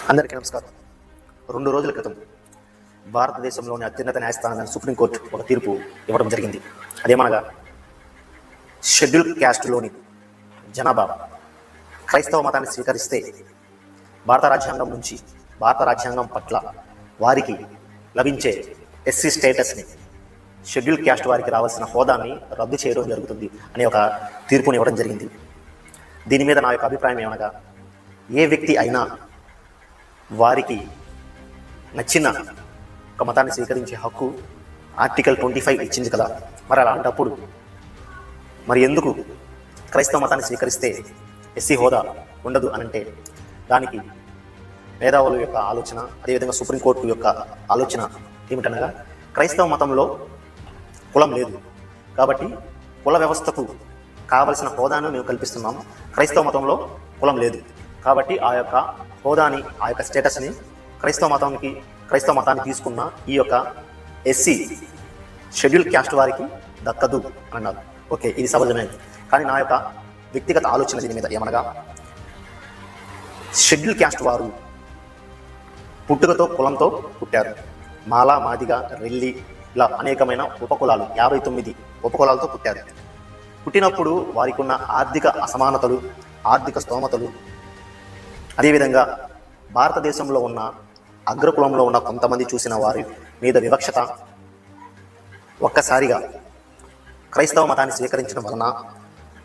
అందరికీ నమస్కారం. 2 రోజుల క్రితం భారతదేశంలోని అత్యున్నత న్యాయస్థానం సుప్రీంకోర్టు ఒక తీర్పు ఇవ్వడం జరిగింది. అదేమనగా షెడ్యూల్ క్యాస్ట్లోని జనాభా క్రైస్తవ మతాన్ని స్వీకరిస్తే భారత రాజ్యాంగం పట్ల వారికి లభించే ఎస్సీ స్టేటస్ని, షెడ్యూల్ క్యాస్ట్ వారికి రావాల్సిన హోదాని రద్దు చేయడం జరుగుతుంది అనే ఒక తీర్పుని ఇవ్వడం జరిగింది. దీని మీద నా యొక్క అభిప్రాయం ఏమనగా, ఏ వ్యక్తి అయినా వారికి నచ్చిన ఒక మతాన్ని స్వీకరించే హక్కు ఆర్టికల్ 25 ఇచ్చింది కదా. మరి అలాంటప్పుడు ఎందుకు క్రైస్తవ మతాన్ని స్వీకరిస్తే ఎస్సీ హోదా ఉండదు అనంటే, దానికి మేధావుల యొక్క ఆలోచన, అదేవిధంగా సుప్రీంకోర్టు యొక్క ఆలోచన ఏమిటనగా, క్రైస్తవ మతంలో కులం లేదు కాబట్టి కుల వ్యవస్థకు కావలసిన హోదాను మేము కల్పిస్తున్నాము. క్రైస్తవ మతంలో కులం లేదు కాబట్టి ఆ యొక్క హోదాని, ఆ యొక్క స్టేటస్ని క్రైస్తవ మతాన్ని తీసుకున్న ఈ యొక్క ఎస్సీ షెడ్యూల్ క్యాస్ట్ వారికి దక్కదు అని అన్నారు. ఓకే, ఇది సహజమే. కానీ నా యొక్క వ్యక్తిగత ఆలోచన దీని మీద ఏమనగా, షెడ్యూల్ క్యాస్ట్ వారు పుట్టుకతో కులంతో పుట్టారు. మాల, మాదిగ, రెల్లి ఇలా అనేకమైన ఉపకులాలు, 59 ఉపకులాలతో పుట్టారు. పుట్టినప్పుడు వారికి ఉన్న ఆర్థిక అసమానతలు, ఆర్థిక స్తోమతలు, అదేవిధంగా భారతదేశంలో ఉన్న అగ్రకులంలో ఉన్న కొంతమంది చూసిన వారి మీద వివక్షత ఒక్కసారిగా క్రైస్తవ మతాన్ని స్వీకరించడం వలన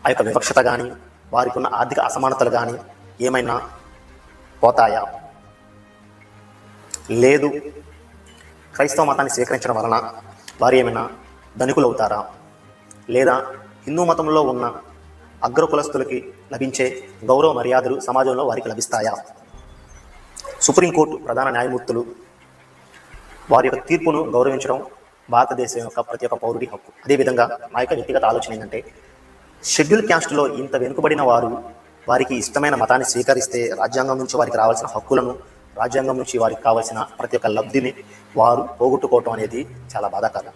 ఆ యొక్క వివక్షత కానీ, వారికి ఉన్న ఆర్థిక అసమానతలు కానీ ఏమైనా పోతాయా? లేదు. క్రైస్తవ మతాన్ని స్వీకరించడం వలన వారు ఏమైనా ధనికులు అవుతారా? లేదా హిందూ మతంలో ఉన్న అగ్రకులస్తులకి లభించే గౌరవ మర్యాదలు సమాజంలో వారికి లభిస్తాయా? సుప్రీంకోర్టు ప్రధాన న్యాయమూర్తులు వారి యొక్క తీర్పును గౌరవించడం భారతదేశం యొక్క ప్రతి ఒక్క పౌరుడి హక్కు. అదేవిధంగా నా యొక్క వ్యక్తిగత ఆలోచన ఏంటంటే, షెడ్యూల్ క్యాస్ట్లో ఇంత వెనుకబడిన వారికి ఇష్టమైన మతాన్ని స్వీకరిస్తే రాజ్యాంగం నుంచి వారికి రావాల్సిన హక్కులను, రాజ్యాంగం నుంచి వారికి కావాల్సిన ప్రతి ఒక్క లబ్ధిని వారు పోగొట్టుకోవటం అనేది చాలా బాధాకరం.